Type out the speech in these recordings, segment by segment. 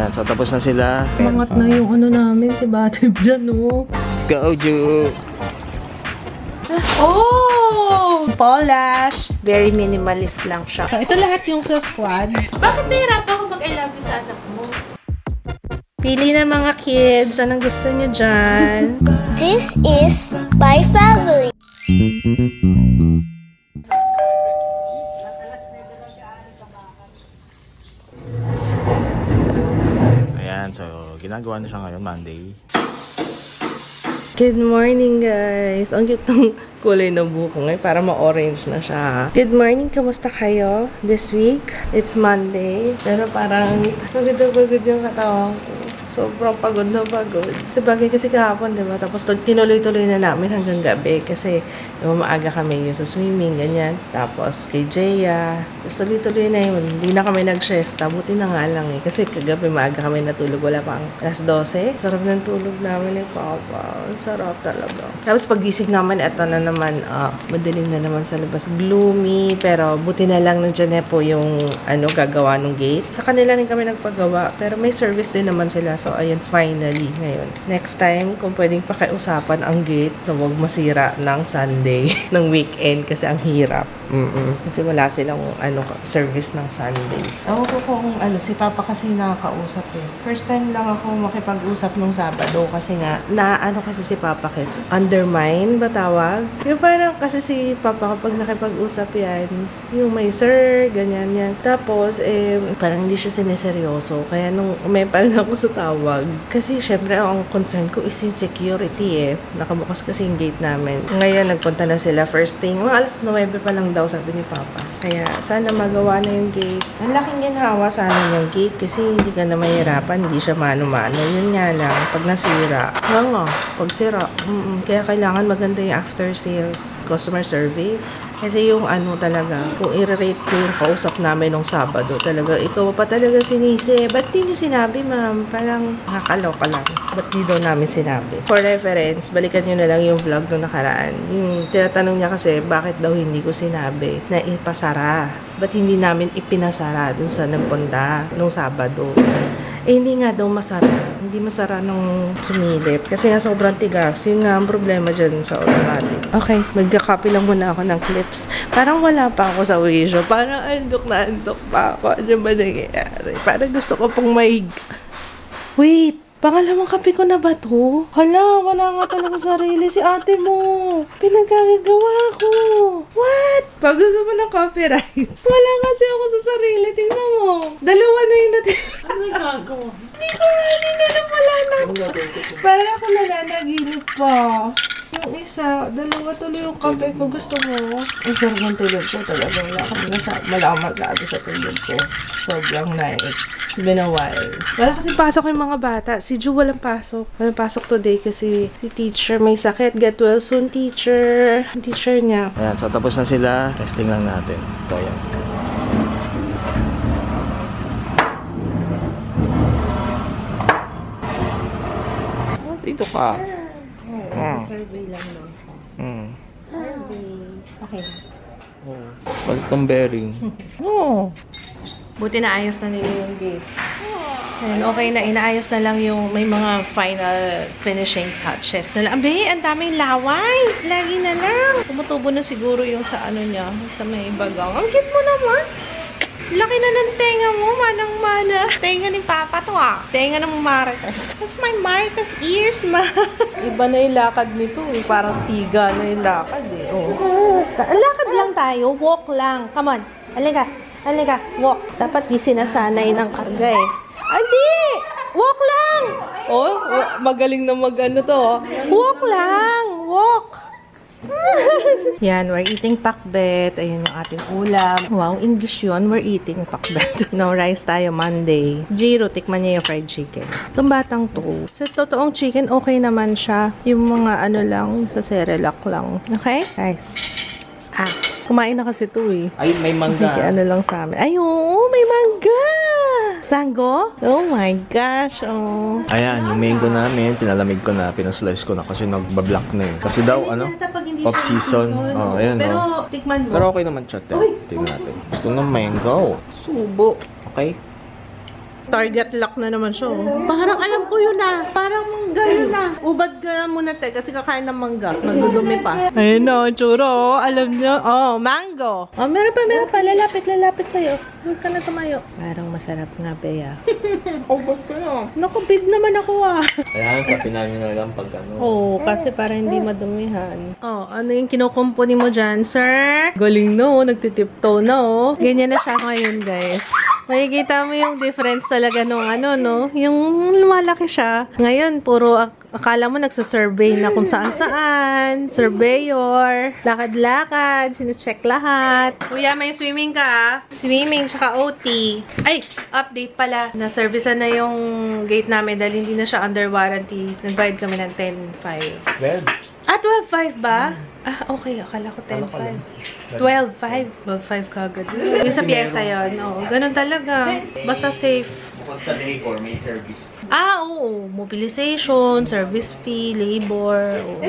Ayan, so tapos na sila. Mangat na yung ano namin, si Batib dyan, no? Go, Ju! Oh! Polish! Very minimalist lang siya. So, ito lahat yung sa squad. Bakit nahirapan ako mag-I love you sa anak mo? Pili na mga kids. Anong gusto niyo dyan? This is my family. Ayan, so ginagawa na siya ngayon, Monday. Good morning, guys! Ang cute ng kulay ng buko ngayon. Para ma-orange na siya. Good morning! Kamusta kayo this week? It's Monday. Pero parang pagod na pagod yung katawan ko. Sobrang pagod na pagod. Sabagay kasi kahapon, diba? Tapos tinuloy-tuloy na namin hanggang gabi. Kasi diba, maaga kami yung sa swimming, ganyan. Tapos kay Jeya. Tapos tuloy-tuloy na yun. Hindi na kami nag-siesta. Buti na nga lang eh. Kasi kagabi maaga kami natulog. Wala pang alas 12. Sarap ng tulog namin ni Papa. Sarap talaga. Tapos pagising naman, eto na naman, madilim na naman sa labas. Gloomy. Pero buti na lang nandiyan na po yung gagawa ng gate. Sa kanila rin kami nagpagawa. Pero may service din naman sila. So, ayun, finally, ngayon. Next time, kung pwedeng pakiusapan ang gate na huwag masira ng Sunday, ng weekend, kasi ang hirap. Kasi wala silang, service ng Sunday. Ewan ko kung, si Papa kasi nakakausap eh. First time lang ako makipag-usap nung Sabado kasi nga, kasi si Papa kids, undermine ba tawag? Yung parang kasi si Papa kapag nakipag-usap yan, yung may sir, ganyan yan. Tapos, parang hindi siya sineseryoso. Kaya nung may parang ako sa tawag, kasi syempre ang concern ko is yung security eh. Nakabukas kasi yung gate namin. Ngayon, nagpunta na sila first thing. Mga alas 9 pa lang daw, sabi ni Papa. Kaya, sana magawa na yung gate. Ang laking ginhawa sana yung gate kasi hindi ka na mahirapan. Hindi siya mano-mano. Yun nga lang, pag nasira. Pag sira. Kaya kailangan maganda yung after sales. Customer service. Kasi yung talaga, kung i-rate ko yung kausap namin nung Sabado, talaga, ikaw pa talaga sinisi. Ba't di nyo sinabi, ma'am? Parang nakakaloka lang. Ba't di daw namin sinabi? For reference, balikan nyo na lang yung vlog nung nakaraan. Yung tinatanong niya kasi, bakit daw hindi ko sinabi na ipasara? Ba't hindi namin ipinasara dun sa nagpunta nung Sabado? Hindi nga daw masara. Hindi masara nung sumilip. Kasi nga sobrang tigas. Yun nga ang problema dyan sa automatic. Okay, magka-copy lang muna ako ng clips. Parang wala pa ako sa wisyo. Parang andok na andok pa ako. Ano ba nangyayari? Parang gusto ko pong Wait! Pangalawang kape ko na ba to? Hala, wala nga talaga sarili si ate mo. Pinagkagagawa ko. What? Pag gusto mo ng copyright. Wala kasi ako sa sarili. Tingnan mo. Dalawa na yung natin. Ano gagawa? Hindi ko alam wala na. Para ako nananaginip pa. Yung isa, dalawa tuloy yung kape ko. Gusto mo? Ang sarap ng tulog ko talaga. Wala kami malaman sabi sa tulog ko. Sobrang nice. It's been a while. Wala kasi pasok yung mga bata. Si Ju walang pasok. Walang pasok today kasi si teacher may sakit. Get well soon, teacher. Teacher niya. Ayan, so tapos na sila. Testing lang natin. Ito, ayan. Dito ka. Survey lang lang siya. Survey. Okay. Balik ng bearing. Buti na ayos na nila yung gate. And okay na, inaayos na lang yung may mga final finishing touches na lang. Abe, ang daming laway! Lagi na lang. Tumutubo na siguro yung sa niya, sa may bagang. Ang cute mo naman! Laki na ng tenga mo, manang-mana. Tenga ni Papa to Tenga ng Marites. That's my Marites ears, ma. Iba na yung lakad nito eh. Parang siga na yung lakad eh. Lakad lang tayo, walk lang. Come on, halika, walk. Dapat di sinasanay ng karga eh. Hindi! Walk lang! Magaling na to. Walk lang! Walk! Yan, we're eating pakbet. Ayan yung ating ulam. Wow, English yun. We're eating pakbet. No rice tayo Monday. Jiro, tikman niya yung fried chicken. Itong batang to, sa totoong chicken, okay naman siya. Yung mga lang, sa Cerelac lang. Okay? Guys. Kumain na kasi to eh. Ay, may mangga. Lang sa amin. Ay, oo, may mangga! Mango? Oh my gosh, Ayan, yung mango namin, pinalamig ko na, pinaslice ko na kasi nagbablock na eh. Kasi daw, off season. Ayan, pero, tikman mo. Pero okay naman, chat. Tingnan natin. Gusto ng mango. Subo. Okay? Target lock na naman siya. Parang alam ko yun ah. Parang mangga yun ah. Ubad ka muna te kasi kakain ng mangga. Nagdudumi pa. Ayun na, churo. Alam niyo. Oh, mango. Oh, meron pa. Lalapit sa'yo. Huwag ka na tumayo. Parang masarap nga, Bea. Ubad ka na. Nakabid naman ako ah. Kailangan kapinan nyo na lang pag ano. Oo, kasi para hindi madumihan. Oh, ano yung kinukumpuni mo dyan, sir? Galing no, nagtitiptoe na oh. Ganyan na siya ngayon, guys. Makikita mo yung difference talaga nung ano, no? Yung lumalaki siya. Ngayon, puro akala mo nagsasurvey na kung saan-saan. Surveyor. Lakad-lakad. Sinecheck lahat. Kuya, may swimming ka? Swimming, tsaka OT. Ay, update pala. Na-servicean na yung gate namin dahil hindi na siya under warranty. Nag-bayad kami ng 10,500. Well, 12,500 ba? Okay. Akala ko 10,500. 12,500. 12,500 kagad. Yung sa pyesa yun. Oo, ganun talaga. Basta safe. bukod sa labor, may service. Oo. Mobilization, service fee, labor. Oo.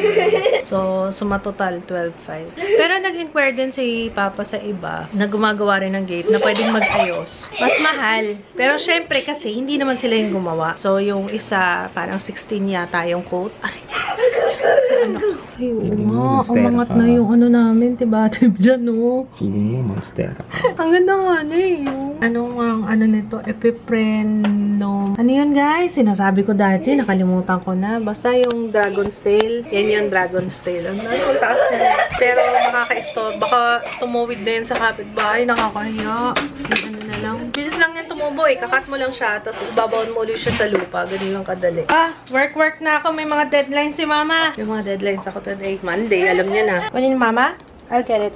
So, sumatotal 12,500. Pero nag-inquire din si Papa sa iba na gumagawa rin ng gate na pwedeng mag-ayos. Mas mahal. Pero syempre kasi hindi naman sila yung gumawa. So, yung isa parang 16 yata yung quote. Ay, ay, oo nga. Umangat na yung ano namin, tiba-tib dyan, no? Feeling mo, monster. Ang ganda nga na eh. Anong ano nito? Epiprenom. Ano yun, guys? Sinasabi ko dati, nakalimutan ko na. Basta yung Dragon's Tail. Yan yung Dragon's Tail. Ang taas na. Pero makaka-store. Baka tumuwid din sa kapitbahay. Nakakahiya. Ano na lang. Bilis lang yan tumubo eh. Kakat mo lang siya. Tapos ibabaon mo ulit siya sa lupa. Ganun lang kadali. Work na ako. May mga deadlines si Mama. Yung mga deadlines ako today. Monday. Alam niya na. Kunin Mama? I'll get it.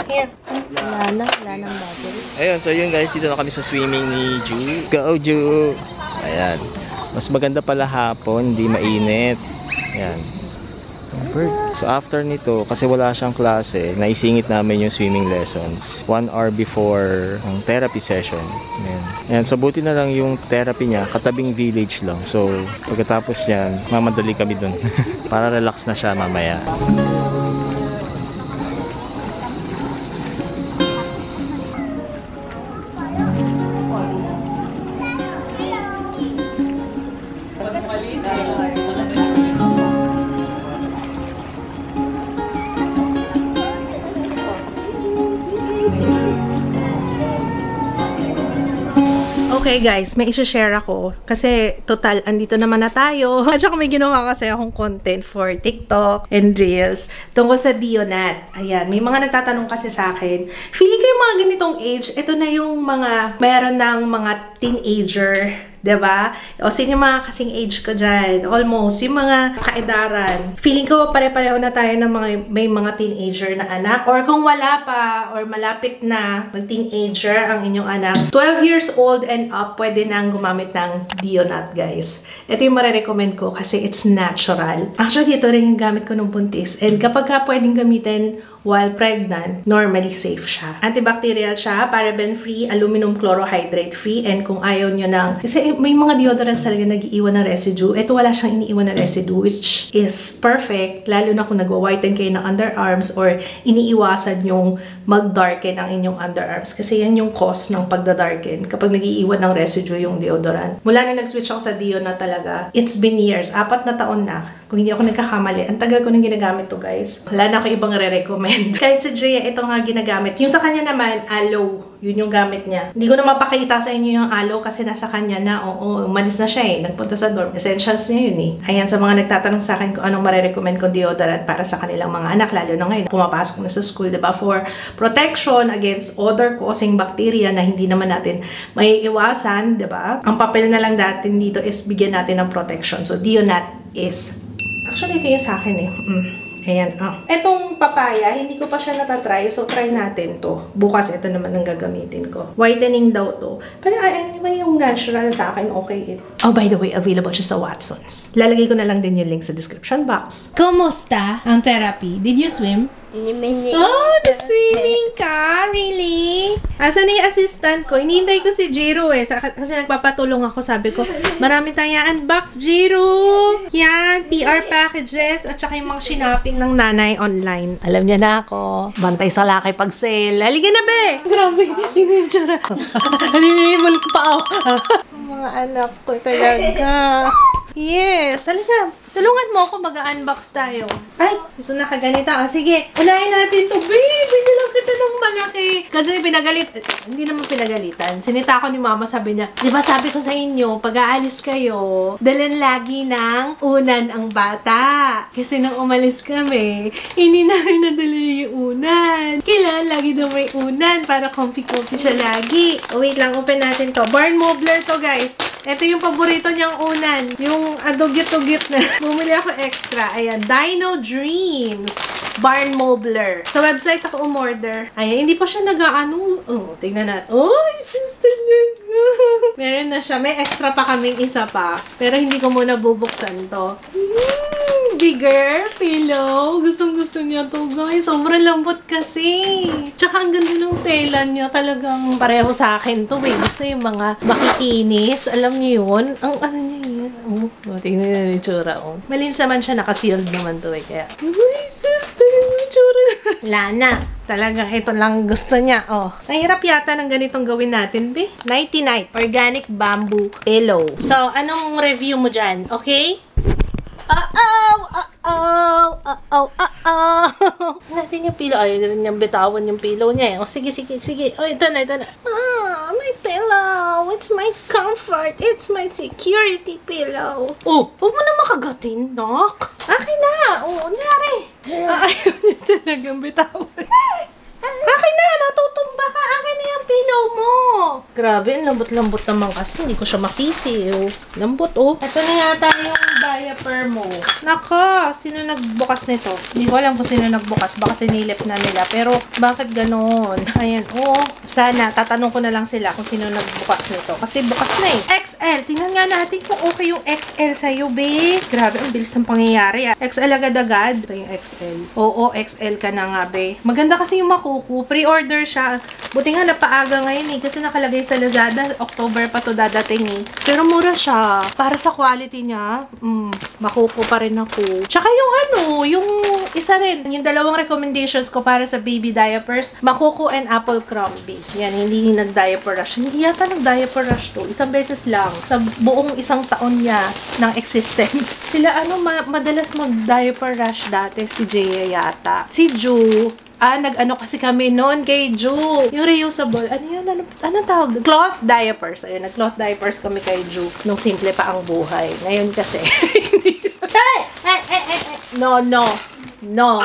Here. Wala na ng battery. Ayun, so yun guys, dito na kami sa swimming ni Ju. Go, Ju! Ayan. Mas maganda pala hapon, hindi mainit. Ayan. So after nito, kasi wala siyang klase, naisingit namin yung swimming lessons 1 hour before ang therapy session. Ayan. Ayan, so buti na lang yung therapy niya, katabing village lang. So pagkatapos yan, mamadali kami dun. Para relax na siya mamaya. Okay guys, may i-share ako. Kasi total, andito naman na tayo. At saka may ginawa kasi akong content for TikTok and Reels tungkol sa Dionat. Ayan, may mga nagtatanong kasi sa akin. Feeling ko yung mga ganitong age, ito na yung mga, meron ng mga teenager. Diba? O sino yung mga kasing age ko dyan? Almost. Yung mga kaedaran. Feeling ko pare-pareho na tayo ng may mga teenager na anak. Or kung wala pa, or malapit na mag-teenager ang inyong anak. 12 years old and up, pwede nang gumamit ng Dionat, guys. Ito yung marirecommend ko kasi it's natural. Actually, ito rin yung gamit ko nung buntis. And kapag ka pwedeng gamitin while pregnant, normally safe siya. Antibacterial siya, paraben-free, aluminum chlorohydrate-free, and kung ayaw nyo ng... Kasi may mga deodorants talaga nag-iiwan ng residue. Ito wala siyang iniiwan ng residue, which is perfect, lalo na kung nagwa-whiten kayo ng underarms or iniiwasan yung mag-darken ang inyong underarms. Kasi yan yung cause ng pagda-darken kapag nag-iiwan ng residue yung deodorant. Mula nung nag-switch ako sa Dio na talaga, it's been years, 4 na taon na. Kung hindi ako nagkakamali, ang tagal ko nang ginagamit to, guys. Wala na ako ibang re-recommend. Kahit sa Jaya, ito nga ginagamit. Yung sa kanya naman, aloe. Yun yung gamit niya. Hindi ko na mapakita sa inyo yung aloe kasi nasa kanya na, oo, umalis na siya eh. Nagpunta sa dorm. Essentials niya yun eh. Ayan, sa mga nagtatanong sa akin kung anong marirecommend kong deodorant para sa kanilang mga anak, lalo na ngayon, pumapasok na sa school, diba? For protection against odor-causing bacteria na hindi naman natin may iwasan, diba? Ang papel na lang natin dito is bigyan natin ng protection. So, Dionat is... Actually, ito yung sa akin eh. Ayan, Etong papaya, hindi ko pa siya natatry. So, try natin to. Bukas, ito naman ang gagamitin ko. Whitening daw to. Pero anyway, yung natural sa akin, okay. Oh, by the way, available siya sa Watsons. Lalagay ko na lang din yung link sa description box. Kumusta ang therapy? Did you swim? Oh, nag-swimming ka? Really? Asan na yung assistant ko? Hinihintay ko si Jiro eh. Kasi nagpapatulong ako. Sabi ko, marami tayong unbox, Jiro! Yan, PR packages at saka yung mga shinapping ng nanay online. Alam niya na ako. Bantay sa laki pag sale. Halika na, be! Grabe, hindi yung tsura. Halika, malik pa ako. Mga mga anak ko talaga. Yes, halika. Tulungan mo ako, mag-unbox tayo. Ay, gusto na kaganita. O, sige, unahin natin to. Babe, bigyan lang kita ng malaki. Kasi hindi naman pinagalitan. Sinita ko ni mama, sabi niya, di ba sabi ko sa inyo, pag aalis kayo, dalan lagi ng unan ang bata. Kasi nung umalis kami, hindi namin nadala yung unan. Kailangan lagi daw may unan para comfy-comfy siya lagi. O, wait lang, open natin to. Barn Mobler to, guys. Ito yung paborito niyang unan. Yung adugyot-dugyot na. Bumili ako extra. Ayan, Dino Dreams Barn Mobler. Sa website ako umorder. Ayan, hindi pa siya nag-ano. Oh, tingnan natin. Oh, just talaga. Meron na siya. May extra pa kaming isa pa. Pero hindi ko muna bubuksan to. Bigger pillow. Gustong-gusto niya to, guys. Sobrang lambot kasi. Tsaka ang ganda ng tela niya. Talagang pareho sa akin to. Gusto yung mga makikinis. Alam niyo yun? Ang ano niya yun? Oh, tingnan niyo yung itsura. Oh. Malinis naman siya. Naka-sealed naman to eh. Kaya, uy, sis, talagang yung itsura. Lana. Talagang ito lang gusto niya. Oh. Ang hirap yata ng ganitong gawin natin, be. Nighty Night. Organic Bamboo Pillow. So, anong review mo dyan? Okay? Natin yung pillow. Ay, rin niyang bitawan yung pillow niya. O, sige. O, ito na. Ah, my pillow. It's my comfort. It's my security pillow. Oh, huwag mo na makagatin, Nok. Akin na. Oh, nari. Ayaw niya talagang bitawan. Akin na, natutumba ka. Akin na yung pillow mo. Grabe, lambot-lambot naman kasi. Hindi ko siya masisi. Oh. Lambot, oh. Ito na yata yung diaper mo. Nako, sino nagbukas nito? Hindi ko alam kung sino nagbukas. Baka sinilip na nila. Pero, bakit ganon? Ayan, oh. Sana, tatanong ko na lang sila kung sino nagbukas nito. Kasi bukas na eh. XL. Tingnan nga natin kung okay yung XL sa'yo, be. Grabe, ang bilis ng pangyayari. XL agad-agad. Ito yung XL. Oo, XL ka na nga, be. Maganda kasi yung makuku. Pre-order siya. Buti nga napaaga ngayon eh. Kasi nakalagay sa Lazada. October pa to dadating eh. Pero mura siya. Para sa quality niya, makuku pa rin ako. Tsaka yung yung isa rin. Yung dalawang recommendations ko para sa baby diapers, Makuku and Apple Crombie. Yan, hindi nag-diaper rush. Hindi yata nag-diaper rush to. Isang beses lang. Sa buong isang taon niya ng existence. Sila madalas mag-diaper rush dati. Si Jaya yata. Si Ju. Nag-ano kasi kami noon kay Ju. Yung reusable. Ano yun? Anong tawag? Cloth diapers. Ayun, nag-cloth diapers kami kay Ju. Nung simple pa ang buhay. Ngayon kasi. No.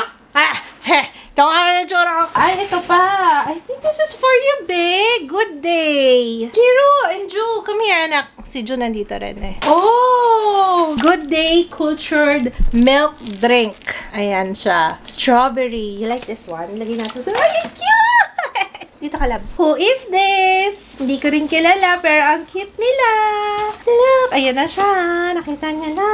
Ikaw nga na tsura. Ay, ito pa. I think this is for you, babe. Good day. Jiro and Ju. Come here, anak. Si Ju nandito rin eh. Oh! Good Day Cultured Milk Drink. Ayan siya. Strawberry. You like this one? Lagyan natin sa... Ay, cute! Dito ka, lab. Who is this? Hindi ko rin kilala, pero ang cute nila. Look, ayan na siya. Nakita niya na.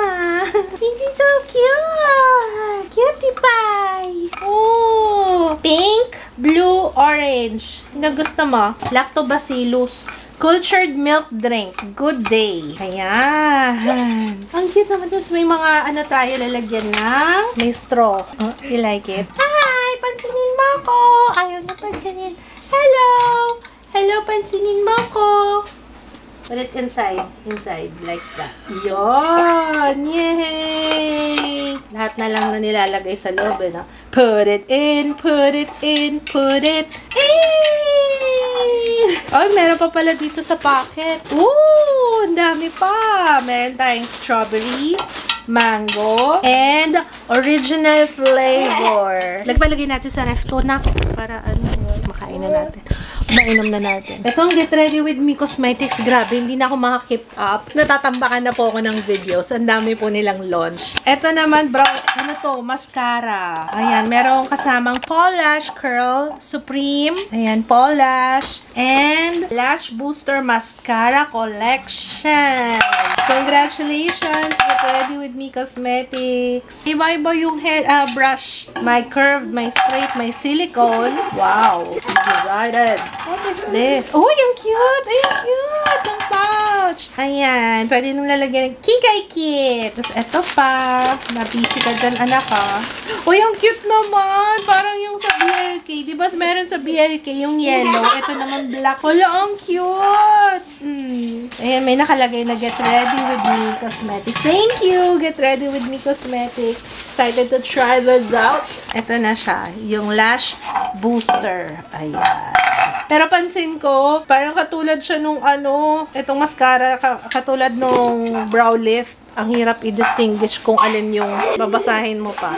This is so cute. Cutie pie. Oh, pink, blue, orange. Na gusto mo? Lactobacillus. Cultured milk drink. Good Day. Ayan. Ang cute naman. Tapos may mga tayo lalagyan ng may straw. Oh, you like it? Hi! Pansinin mo ako. Ayaw na pansinin. Hello! Hello, pansinin mo ako. Put it inside. Inside. Like that. Yon! Yay! Lahat na lang na nilalagay sa loob, no? Put it in, put it in, put it in! Oh, meron pa pala dito sa pocket. Ooh! Ang dami pa! Meron tayong strawberry, mango, and original flavor. Lagpalagay natin sa ref ko na para makain na natin. Mainom na natin. Ito ang Get Ready With Me Cosmetics. Grabe, hindi na ako maka-keep up. Natatambakan na po ako ng videos. Ang dami po nilang launch. Ito naman, mascara. Ayan, merong kasamang Paul Lash Curl Supreme. Ayan, Paul Lash. And Lash Booster Mascara Collection. Congratulations, Get Ready With Me Cosmetics. Iba-iba yung hair, brush. My curved, my straight, my silicone. Wow, I'm excited. What is this? Oh, yung cute! Ay, cute! Ang pouch! pouch. Ayan. Pwede nung lalagyan ng Kikay Kit. Tapos ito pa. Nabisi ka dyan, anak ha. Uy, ang cute naman. Parang yung sa BLK. Diba meron sa BLK yung yellow. Ito naman black. Wala, ang cute. Ayan, may nakalagay na Get Ready With Me Cosmetics. Thank you, Get Ready With Me Cosmetics. Excited to try this out. Ito na siya. Yung Lash Booster. Ayan. Pero pansin ko, parang katulad siya nung itong mascara, katulad nung brow lift. Ang hirap i-distinguish kung alin yung babasahin mo pa.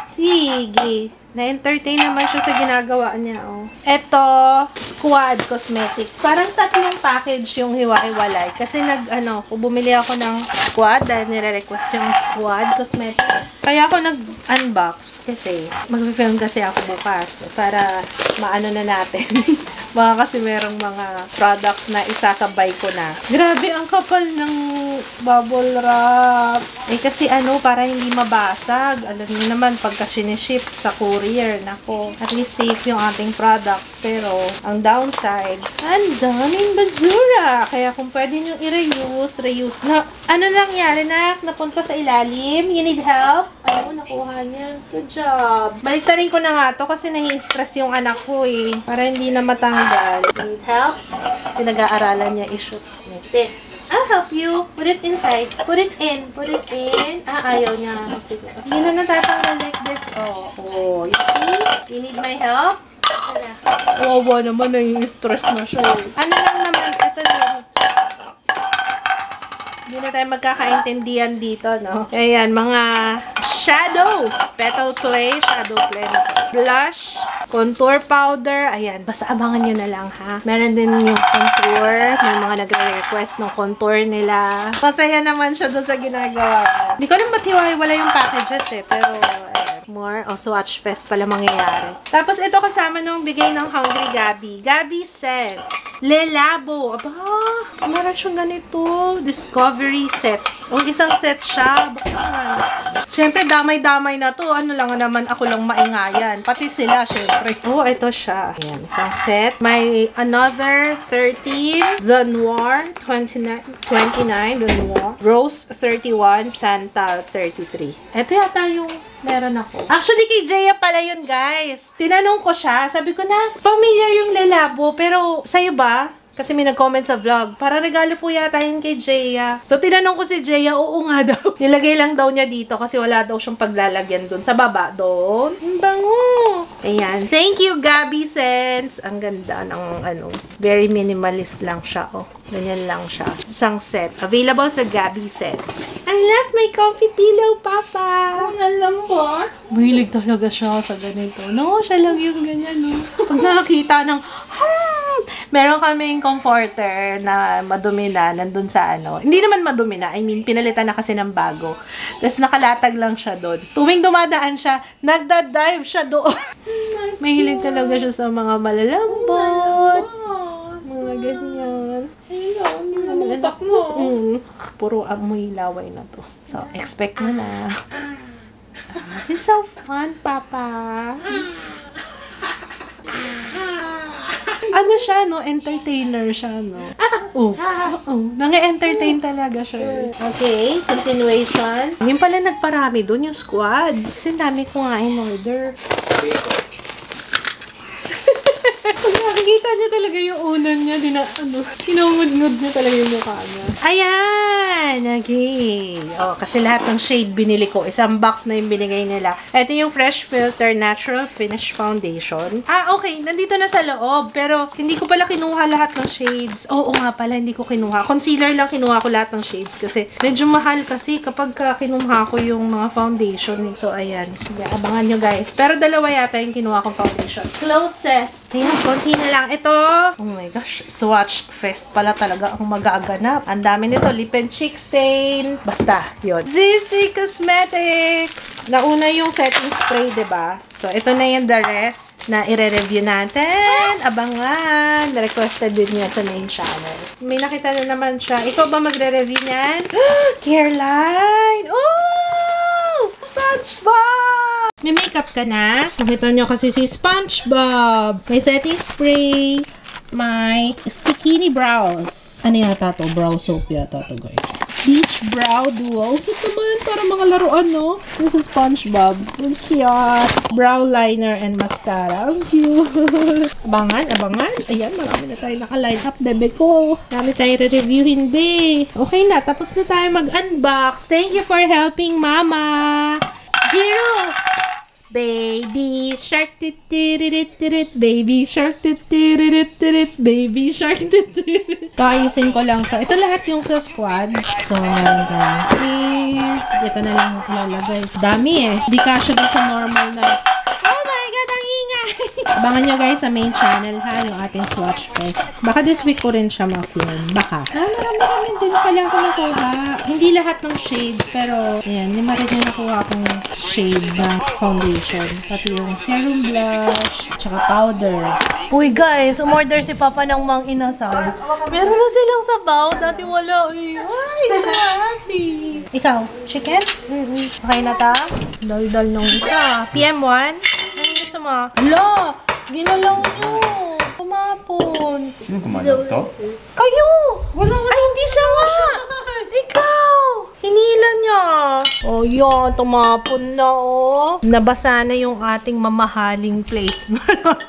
Sige. Na-entertain naman siya sa ginagawa niya, oh. Ito, Squad Cosmetics. Parang tatlong package yung hiwa-hiwalay. Kasi bumili ako ng Squad dahil nire-request yung Squad Cosmetics. Kaya ako nag-unbox kasi mag-film kasi ako bukas para maano na natin. Baka kasi merong mga products na isasabay ko na. Grabe, ang kapal ng bubble wrap. Kasi para hindi mabasag. Alam niyo naman, pagka siniship sa courier, nako, at least safe yung ating products. Pero, ang downside, ang daming basura. Kaya kung pwede nyo i-reuse na. Ano nangyari, nak? Napunta sa ilalim? You need help? Ayun, nakuha niya. Good job. Baliktarin ko na nga to kasi nahi-stress yung anak ko eh. Para hindi na matanggal. You need help? Pinag-aaralan niya i-shoot like this. I'll help you. Put it inside. Put it in. Put it in. Ayaw niya. Sige. Hindi na natatanggal like this. Oh, you see? You need my help? Wawa naman, nai-stress na siya. Ano lang naman, ito lang. Hindi na tayo magkakaintindihan dito, no? Ayan, mga shadow. Petal Play. Shadow Play. Blush. Contour powder. Ayan, basta abangan nyo na lang, ha? Meron din yung contour. May mga nagre-request ng contour nila. Masaya naman siya doon sa ginagawa. Hindi ko naman matiwala yung packages, eh. Pero, more. Swatch fest pala mangyayari. Tapos, ito kasama nung bigay ng Hungry Gabi. Gabi Scents. Lelabo. Aba, meron siyang ganito. Discovery set. Isang set siya. Siyempre, damay-damay na to. Ano lang naman, ako lang maingayan. Pati sila, syempre. Ito siya. Ayan, isang set. May another 13. The Noir, 29. The Noir. Rose, 31. Santa, 33. Ito yata yung meron ako. Actually, kay Jaya pala yun, guys. Tinanong ko siya. Sabi ko na, familiar yung Lelabo. Pero, sa'yo ba? Kasi may nag-comment sa vlog. Para regalo po yata yun kay Jaya. So, tinanong ko si Jaya, oo nga daw. Nilagay lang daw niya dito kasi wala daw siyang paglalagyan dun. Sa baba, doon. Ang bango. Ayan. Thank you, Gabi Scents. Ang ganda ng very minimalist lang siya, oh. Ganyan lang siya. Isang set. Available sa Gabi Scents. I love my comfy pillow, Papa. Ang alam po. Mahilig talaga siya sa ganito. No, siya lang yung ganyan, no. Pag nakakita ng, meron kaming comforter na madumi na, nandun sa hindi naman madumi na, I mean, pinalitan na kasi ng bago. Tapos nakalatag lang siya doon. Tuwing dumadaan siya, nagda-dive siya doon. Mahilig talaga siya sa mga malalambot. Mga ganyan. Namutak mo. Puro amoy laway na to. So, expect mo na. It's so fun, Papa. Ano siya, no? Entertainer siya, no? Nang-entertain talaga siya. Okay, continuation. Yung pala nagparami doon, yung Squad. Kasi dami ko nga in order. Nakikita niya talaga yung unan niya. Kinungud-ngud niya talaga yung mukha niya. Ayan! Okay. Kasi lahat ng shade binili ko. Isang box na yung binigay nila. Ito yung Fresh Filter Natural Finish Foundation. Okay. Nandito na sa loob. Pero, hindi ko pala kinuha lahat ng shades. Oo nga pala, hindi ko kinuha. Concealer lang kinuha ko lahat ng shades. Kasi, medyo mahal kasi kapag kinuha ko yung mga foundation. So, ayan. Sige, abangan nyo guys. Pero, dalawa yata yung kinuha kong foundation. Closest. Ayan, konti na lang. Ito. Oh my gosh. Swatch Fest pala talaga ang magaganap. Ang dami nito. Lip and cheek stain. Basta, yun. ZC Cosmetics. Nauna yung setting spray, diba? So, ito na yung the rest na i-review natin. Abangan. Requested din yan sa main channel. May nakita na naman siya. Ikaw ba magre-review niyan? Careline! Oh! SpongeBob! May makeup ka na? Nakita nyo kasi si SpongeBob. May setting spray. May sticky brows. Ano yata to? Brow soap yata to, guys. Beach Brow Duo. Cute naman. Para mga laruan, no? This is SpongeBob. Ang cute. Brow liner and mascara. Ang cute. Abangan, abangan. Ayan, marami na tayo naka-line up, bebe ko. Marami tayo re-review, hindi. Okay na, tapos na tayo mag-unbox. Thank you for helping, Mama. Jiro! Baby shark, titiririt, baby shark, titiririt, baby shark, titiririt. Kaayusin ko lang to. Ito lahat yung sa squad. So, here. Ito na lang ilalagay. Dami eh. Di kasya doon sa normal na. Oh my God, ang ingay! Abangan nyo guys sa main channel ha, yung ating Swatch Fest. Baka this week ko rin siya ma-film. Baka. Marami din pala ako nakuha. Hindi lahat ng shades, pero ayan, lima rin yung nakuha akong shade na foundation. Pati yung serum blush, tsaka powder. Uy guys, umorder si Papa ng Mang Inasal. Meron na silang sabaw. Dati wala eh. Ay, so happy. Ikaw, chicken? Okay na ta? Dal-dal nung isa. PM1? Ano gusto mo? Hala! Ginalaw nyo! Tumapon! Sino gumalaw to? Kayo! Ay, hindi siya nga! Ikaw! Hinila niya! Oh, yun. Tumapon na, oh. Nabasa na yung ating mamahaling placement.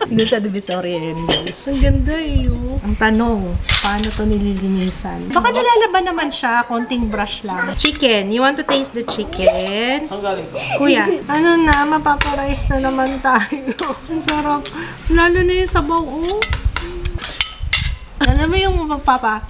Doon sa Divisoria guys. Ang ganda eh, oh. Ang tanong, paano to nililinisan? Baka nalalaban naman siya. Konting brush lang. Chicken. You want to taste the chicken? Saan galing to? Kuya, ano na, mapaparice na naman tayo. Ang sarap. Lalo na yung sabaw, oh. Alam mo yung papa,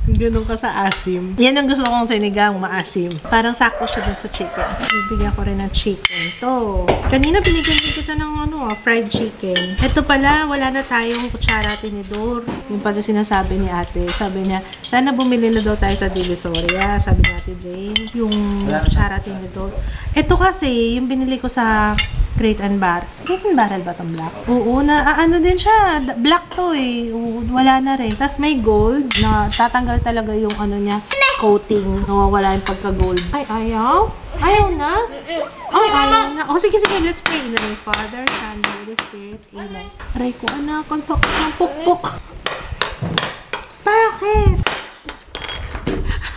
ganun ka sa asim. Yan ang gusto kong sinigang, maasim. Parang sakto siya dun sa chicken. Bibigyan ko rin ng chicken to. Kanina binigyan din kita ng fried chicken. Ito pala, wala na tayong kutsara tinidor. Yung pala sinasabi ni ate. Sabi niya, sana bumili na daw tayo sa Divisoria. Sabi ni ate Jane. Yung kutsara tinidor. Ito kasi, yung binili ko sa Crate and Barrel. Crate and Barrel ba itong black? Oo, ano din siya. Black to eh. Oo, wala na rin. Tapos may gold na tatanggal talaga yung niya, coating. Nawawala yung pagka-gold. Ay, ayaw? Ayaw na? Ay, ayaw na. O, sige, let's pray. In the name of Father, Son, Holy Spirit. Amen. Aray ko, anak. Konsok ng pukpuk. Bakit?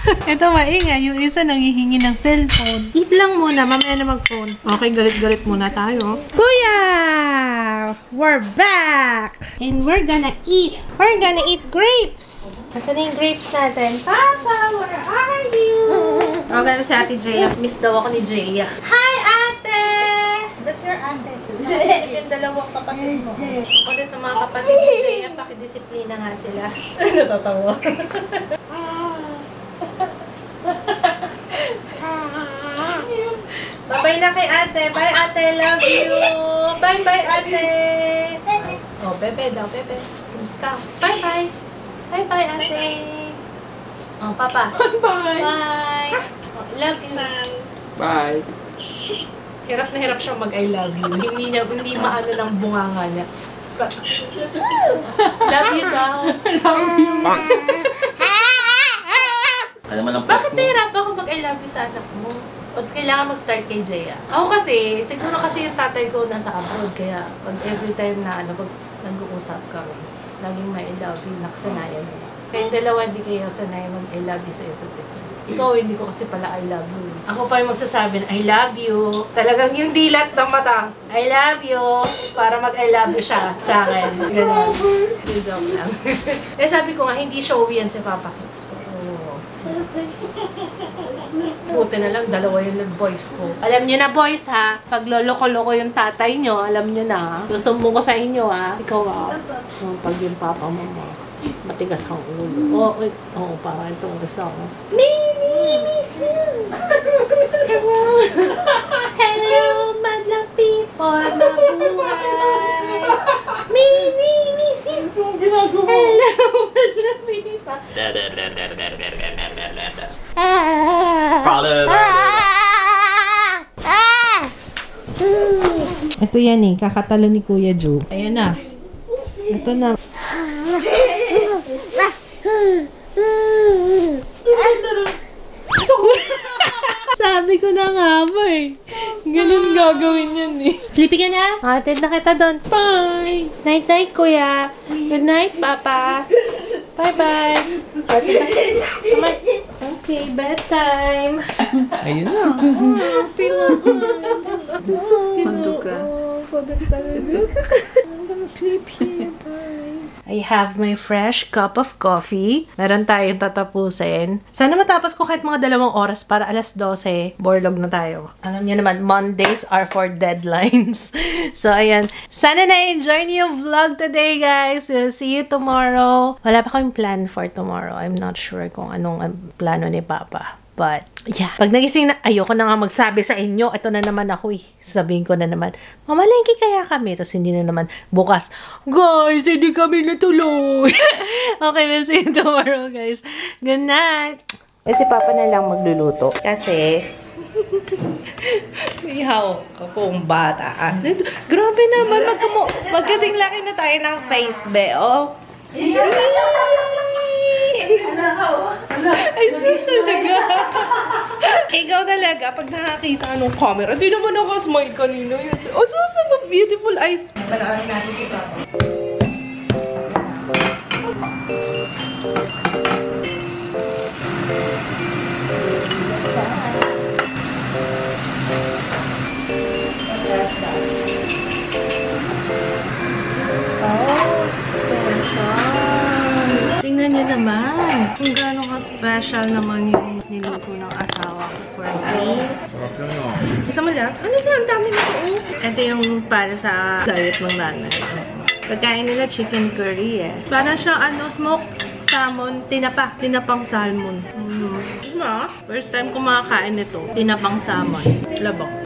Ito maingay, yung isa nanghihingi ng cellphone. Eat lang muna, mamaya na mag-phone. Okay, galit-galit muna tayo. Kuya! We're back! And we're gonna eat. We're gonna eat grapes. Nasaan yung grapes natin? Papa, where are you? Okay na si Ate Jaya. Miss daw ako ni Jaya. Hi, Ate! That's your ate. Nakasilip yung dalawang kapatid mo. Ulit ng mga kapatid ni Jaya, pakidisiplina nga sila. Natatawa. Bye-bye na kay ate. Bye, ate. Love you. Bye-bye, ate. Oh, Pepe daw. Pepe. Ikaw. Bye-bye. Bye-bye, ate. Oh, Papa. Bye. Bye. Oh, love you. Bye. Hirap na hirap siyang mag-I love you. Hindi maano ng bunganga niya. Love you daw. Love you. Alam mo lang po. Bakit nahirap ako mag-I love you sa anak mo? Pag kailangan mag-start kay Jaya. Ako kasi, siguro kasi yung tatay ko nasa abroad. Kaya pag every time na pag nag-uusap kami, laging may I love you, nakasanayan mo. Kaya yung dalawa, hindi kayo sanay mag-I love you sa isa't isa. Ikaw, hindi ko kasi pala I love you. Ako pa yung magsasabi na I love you. Talagang yung dilat ng mata. I love you. Para mag-I love you siya sa akin. Ganun. Joke lang. Eh sabi ko nga, hindi showy yan si Papa Kids ko. Buti na lang, dalawa yung boys ko. Alam niyo na boys ha, pag loloko-loko yung tatay nyo, alam niyo na. Susumbong ko sa inyo ha. Ikaw pag yung papa mo, matigas ang ulo. Oo, parang itong isa ko. Mini, miss you! Hello! Hello, madlang people, mabuhay! Mini, miss you! Hello, madlang people! Ito yan eh, kakatalo ni Kuya Joe. Ayun na. Ito na. Sabi ko na nga ba eh. Ganun gagawin yan eh. Sleepy ka na? Atid na kita doon. Bye! Night-night, Kuya. Good night, Papa. Bye-bye. Come on. Okay, bedtime. Ayun na. This is cute. Pagod talaga. I'm gonna sleep here. Bye. I have my fresh cup of coffee. Meron tayong tatapusin. Sana matapos ko kahit mga 2 oras para alas 12. Borlog na tayo. Alam niyo naman, Mondays are for deadlines. So, ayan. Sana na-enjoy niyo yung vlog today, guys. We'll see you tomorrow. Wala pa kaming plan for tomorrow. I'm not sure kung anong plano ni Papa. But, yeah. Pag nagising na, ayoko na nga magsabi sa inyo, ito na naman ako eh. Sabihin ko na naman, mamalengke kaya kami. Tapos hindi na naman bukas, guys, hindi kami natuloy. Okay, we'll see you tomorrow, guys. Good night. Eh, si Papa na lang magluluto. Kasi, may hawak akong bata. Grabe naman, magkasing laki na tayo ng face, be, oh. Ay, sis talaga. Ikaw talaga, pag nakakita ka ng camera, di naman ako smile kanino. Oh, sus, ang beautiful eyes. Panaarin natin si Papa. Tingnan niyo naman kung gaano ka-special naman yung niluto ng asawa ko for me. Sarap lang yun. Gusto mo lang? Ano ba? Ang dami nito. Ito yung para sa diet ng nanay. Pagkain nila chicken curry eh. Para siya smoked salmon, tinapang salmon. Diba? First time ko makakain nito. Tinapang salmon. Labak.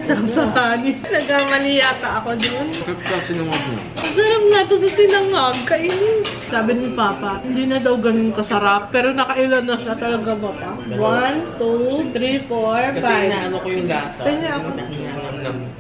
Sarap sa kanin. Nagkamali yata ako dun. Sarap sa sinangag mo. Sarap nga to sa sinangag. Kainin. Sabi ni Papa, hindi na daw ganun kasarap. Pero nakailan na siya. Talaga ba pa? 1, 2, 3, 4, 5. Kasi inaano ko yung lasa. Kaya ako.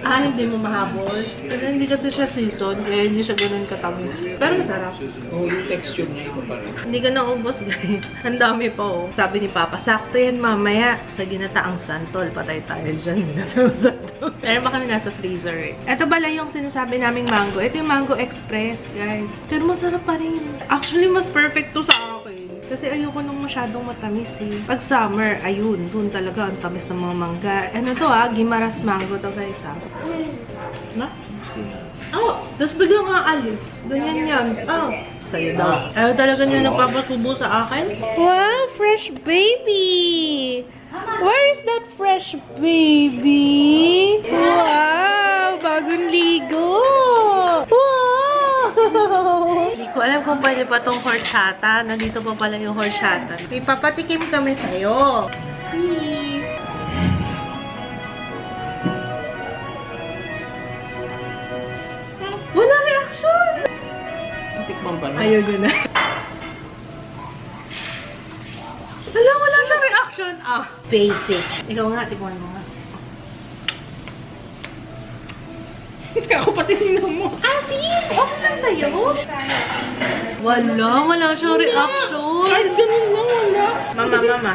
Hindi mo mahabol. Kasi hindi kasi siya season. Kaya hindi siya ganun katamis. Pero masarap. Oo, yung texture niya iba pa rin. Hindi ka naubos, guys. Ang dami pa, oh. Sabi ni Papa, sakto yan mamaya sa ginataang santol. Patay tayo dyan. Ginataang santol. Meron pa kami nasa freezer, eh. Ito pala yung sinasabi naming mango. Ito yung Mango Express, guys. Pero masarap pa rin. Actually, mas perfect to sa akin. Kasi ayoko nung masyadong matamis, eh. Pag summer, ayun. Doon talaga ang tamis ng mga mangga. Ano to, Gimaras mango to, guys, Na? Oh, tapos biglang aalis. Ganyan yan. Oh. Sa'yo daw. Ayaw talaga niya nagpapasubo sa akin. Wow, fresh baby! Where is that fresh baby? Wow! Bagong ligo! Wow! Hindi ko alam kung pwede pa tong horchata. Nandito pa pala yung horchata. May papatikim kami sa'yo. See? Wala reaction! Tikman ba na? Ayaw ko na. Wala siyang reaction. Basic. Ikaw nga, tikman mo nga. Ako pati ninom mo. Asin! Okay lang sa'yo? Wala siyang reaction. Ay, ganun lang, wala. Mama.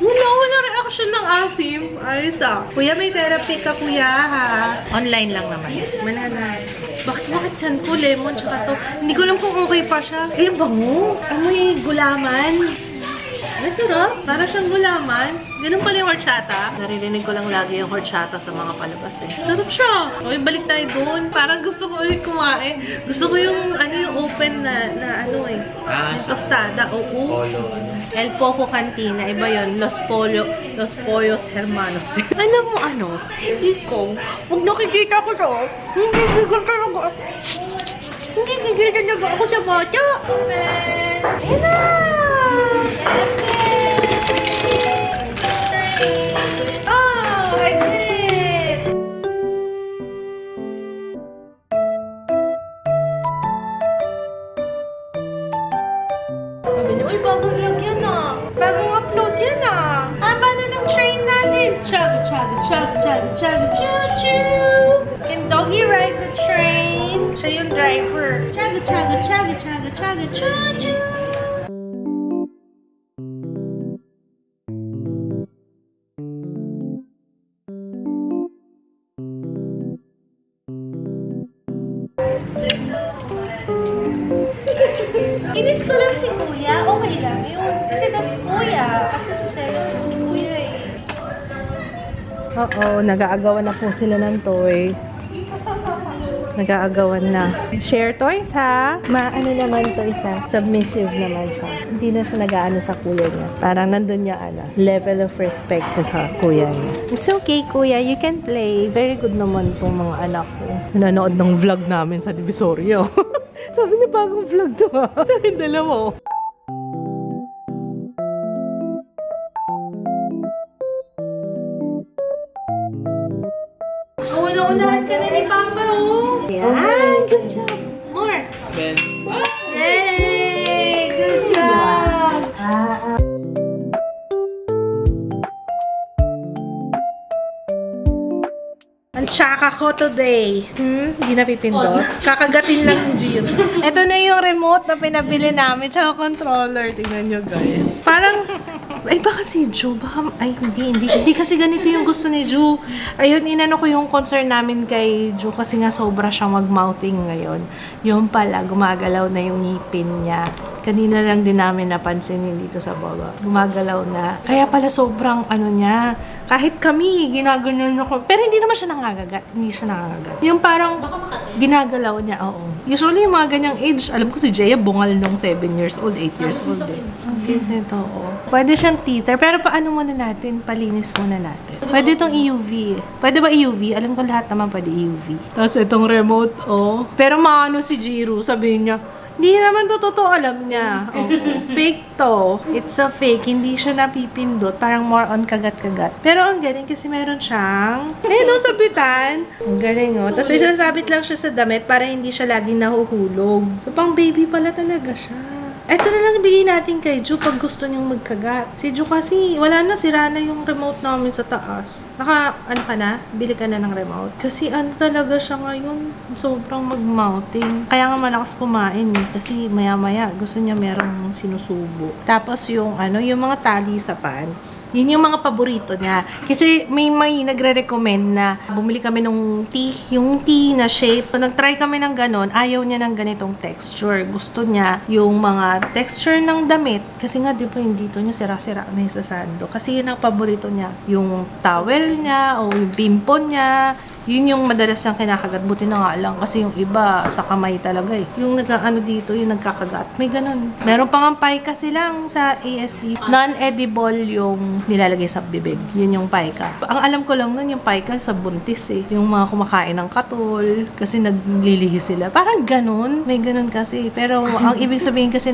Wala reaction ng asim. Ayos Kuya, may therapy ka, kuya, ha? Online lang naman. Manana. Bakit yan ko? Lemon, tsaka to. Hindi ko alam kung okay pa siya. Ay, bango. Amoy gulaman. Ay, sarap. Para siyang gulaman. Ganun pala yung horchata. Naririnig ko lang lagi yung horchata sa mga palabas, eh. Sarap siya. Okay, balik tayo doon. Parang gusto ko ulit kumain. Gusto ko yung, yung open na yung tostada. Oo. El Poco Cantina. Iba yun. Los Pollos Hermanos. Alam mo ikaw, pag nakikita ko to, hindi gigil talaga ako sa bata. Ayan na! Oh, I did it! Sabi niyo, uy, bagong vlog yan ah. Bagong upload yan ah. Haba na ng train natin. Choo-choo. And doggy ride the train. Siya yung driver. Choo-choo. Dito lang si Kuya, okay lang yun. Kasi that's Kuya. Kasi si Selos na si Kuya eh. Oo, nag-aagawan na po sila ng toy. Nag-aagawan na. Share toys ha? Ano naman toys ha? Submissive naman siya. Hindi na siya nag-aano sa kuya niya. Parang nandun yung level of respect sa kuya niya. It's okay kuya, you can play. Very good naman pong mga anak ko. Nanonood ng vlog namin sa Divisoria. Sabi niya bagong vlog to ha. Sabi dalawa. Unahan ka na ni Papa, oh. Yan. Good job. More. Yay! Good job. Ang tsaka ko today. Hindi napipindot. Kakagatin lang yung Giro. Ito na yung remote na pinabili namin. Tsaka controller. Tingnan nyo, guys. Parang, ay baka si Ju, baka, ay hindi kasi ganito yung gusto ni Ju. Ayun, inano ko yung concern namin kay Ju kasi nga sobra siyang mag-mouthing ngayon. Yung pala, gumagalaw na yung ngipin niya. Kanina lang din namin napansin dito sa baba. Gumagalaw na. Kaya pala sobrang ano niya. Kahit kami, ginaganon ako. Pero hindi naman siya nangangagat. Hindi siya nangangagat. Yung parang ginagalaw niya, oo. Usually, yung mga ganyang age, alam ko si Jaya bungal nung 7 years old, 8 years old din. Ang cute nito, oo. Pwede siyang teeter, pero paano muna natin? Palinis muna natin. Pwede itong EUV. Pwede ba EUV? Alam ko lahat naman pwede EUV. Tapos itong remote, oh. Pero maano si Jiro, sabihin niya, hindi naman to totoo, alam niya. Oo. Fake to. It's a fake. Hindi siya napipindot. Parang more on kagat-kagat. Pero ang galing kasi meron siyang sabitan. Ang galing, oh. Tapos isasabit lang siya sa damit para hindi siya laging nahuhulog. So, pang baby pala talaga siya. Ito na lang ibigay natin kay Ju pag gusto niyang magkagat. Si Ju kasi, wala na, sira na yung remote namin sa taas. Bili ka na ng remote. Kasi talaga siya ngayon, sobrang mag-mouthing. Kaya nga malakas kumain eh, kasi maya-maya gusto niya merong sinusubo. Tapos yung mga tali sa pants. Yun yung mga paborito niya. Kasi may nagre-recommend na bumili kami nung yung tea na shape. Nag-try kami ng ganon, ayaw niya ng ganitong texture. Gusto niya yung mga texture ng damit. Kasi nga, di ba, yung dito niya sira-sira na yung sa sando. Kasi yun ang paborito niya. Yung towel niya, o yung pimpon niya, yun yung madalas niyang kinakagat. Buti na nga lang. Kasi yung iba, sa kamay talaga eh. Yung dito, yung nagkakagat. May ganun. Meron pa nga paika silang sa ASD. Non-edible yung nilalagay sa bibig. Yun yung paika. Ang alam ko lang nun, yung paika sa buntis eh. Yung mga kumakain ng katol. Kasi naglilihi sila. Parang ganun. May ganun kasi. Pero ang ibig sabihin kasi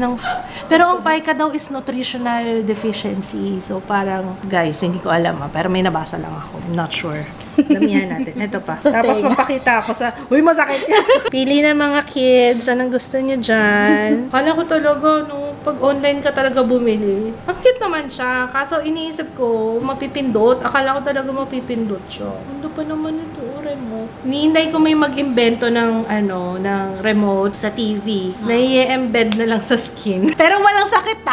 pero ang paika daw is nutritional deficiency. So parang, guys, hindi ko alam pero may nabasa lang ako. I'm not sure. Damihan natin. Ito pa. Tapos magpakita ako sa, uy, masakit yan. Pili na mga kids. Anong gusto niyo dyan? Kala ko talaga, pag online ka talaga bumili. Ang cute naman siya. Kaso iniisip ko, mapipindot. Akala ko talaga mapipindot siya. Ano pa naman ito, remote? Niinday ko may mag-imbento ng, ng remote sa TV. Na i-embed na lang sa skin. Pero walang sakit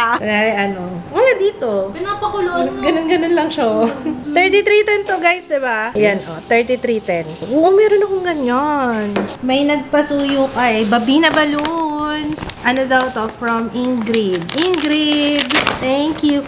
wala dito. Pinapakuloan mo. Ganun lang siya. 3310 to guys, diba? Ayan, 3310. Oo, meron akong ganyan. May nagpasuyo kay Babina Balloons. Ano daw to? From Ingrid. Ingrid! Thank you.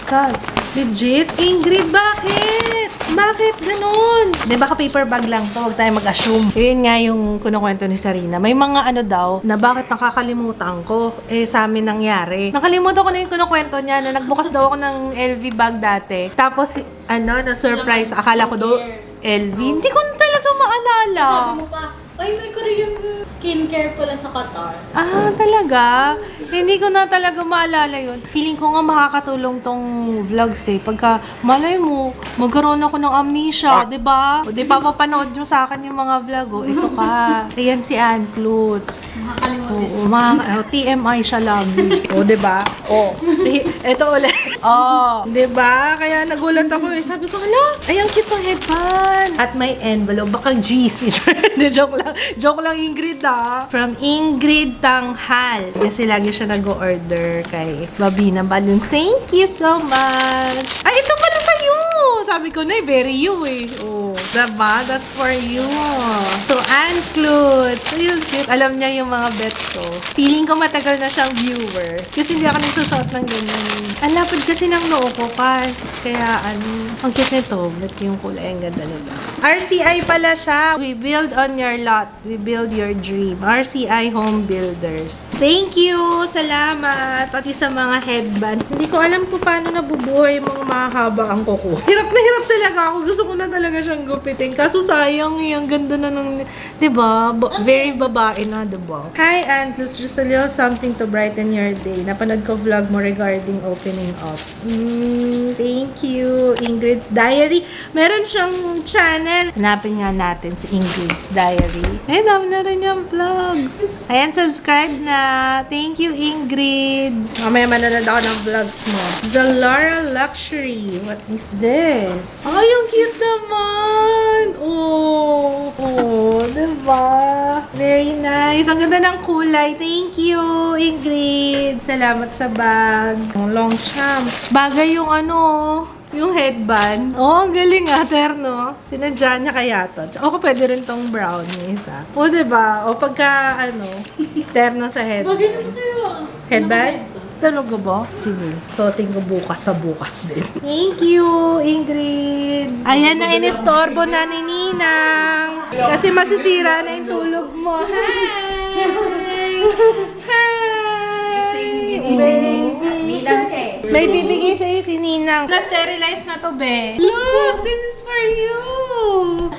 Kas, legit? Ingrid, bakit? Bakit ganun? Di baka paper bag lang to, huwag tayo mag-assume. Yun nga yung kunukwento ni Sarina. May mga daw, na bakit nakakalimutan ko, sa amin nangyari. Nakalimutan ko na yung kunukwento niya, na nagbukas daw ako ng LV bag dati. Tapos, na-surprise, akala ko daw, LV. Hindi ko na talaga maalala. Sabi mo pa, ay, may Korean skincare pala sa Qatar. Talaga? Hindi ko na talaga maalala yun. Feeling ko nga makakatulong tong vlogs Pagka, malay mo, magkaroon ako ng amnesia, diba? O diba papanood nyo sa akin yung mga vlog, ito ka. Ayan si Ann Klutz. Makakalimutan. TMI siya lagi. Diba? Ito ulit. Diba? Kaya nagulat ako Sabi ko, ay ang cute ng headband. At may envelope, baka GC. Joke lang Ingrid From Ingrid Tanghal. Kasi lagi siya nag-order kay Babina Balloons. Thank you so much. Ay, ito pala sa'yo! Sabi ko na very you Diba? That's for you. To Aunt Clute. So, yun, cute. Alam niya yung mga bets ko. Feeling ko matagal na siyang viewer. Kasi hindi ako nagsusot ng ganyan. Ang lapad kasi ng noo ko, Pas. Kaya, ang cute nito. Ba't yung kulay? Ang ganda nito. RCI pala siya. We build on your lot. We build your dream. RCI Home Builders. Thank you! Salamat! Pati sa mga headband. Hindi ko alam kung paano nabubuhay yung mga mahaba ang kuko. Hirap na hirap talaga ako. Gusto ko na talaga siyang gupitin. Kaso sayang yung ganda na ng, diba? Very babae na, diba? Hi, Aunt Luz. Just a little something to brighten your day. Napanood ko vlog mo regarding opening up. Thank you. Ingrid's Diary. Meron siyang channel. Hanapin nga natin si Ingrid's Diary. Ay, dami na rin yung vlogs. Ayan, subscribe na. Thank you, Ingrid. Mamaya manonood ako ng vlogs mo. Zalara Luxury. What is this? Ay, yung cute naman. Oh, diba? Very nice. Ang ganda ng kulay. Thank you, Ingrid. Salamat sa bag. Ang long champ. Bagay yung yung headband. Oh, ang galing terno. Sinadya niya kaya to. Ako pwede rin tong brown yung isa. O, diba? O, pagka, terno sa headband. Bagay naman kayo. Headband? Talaga ba? Sige. Suotin ko bukas sa bukas din. Thank you, Ingrid. Ayan na, inistorbo na ni Ninang. Kasi masisira na yung tulog mo. Hi! Hi! Baby! May bibigay sa'yo si Ninang. Na-sterilize na to, be. Look! This is for you!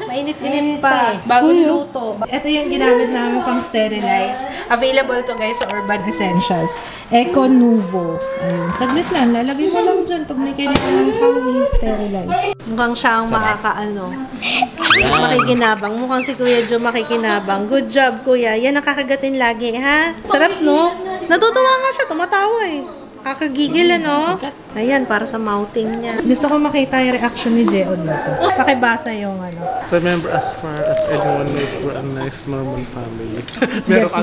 Mainit-init pa. Bagong luto. Ito yung ginamit namin pang sterilize. Available to guys sa Urban Essentials. Eco Nuvo. Ayun. Saglit lang. Lalagay mo lang dyan pag may kailangan ng kawi sterilize. Mukhang siya ang makikinabang. Mukhang si Kuya Joe makikinabang. Good job, Kuya. Yan ang kakagatin lagi, ha? Sarap, no? Natutuwa nga siya. Tumatawa, eh. Kakagigil, Ayan, para sa mouthing niya. Gusto ko makita yung reaction ni Jeo dito. Pakibasa yung Remember, as far as anyone knows, we're a nice, normal family. merong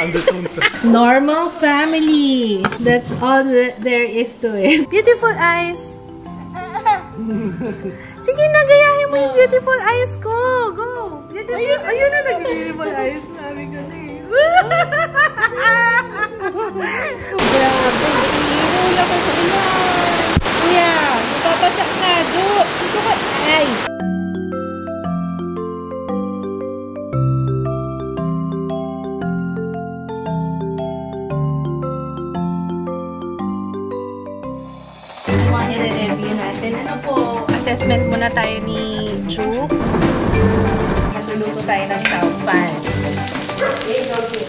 undertones. Normal family. That's all there is to it. Beautiful eyes. Sige na, gayahin mo yung beautiful eyes ko. Go. Ayun na, nag-beautiful eyes. Sabi ko na eh. Grabe. Hula ko sa ilan. Kuya, mapapasak na. Jo. Dito ka. Ay. I-review natin. Assessment muna tayo ni Ju. Magluluto tayo ng chow pan. Okay.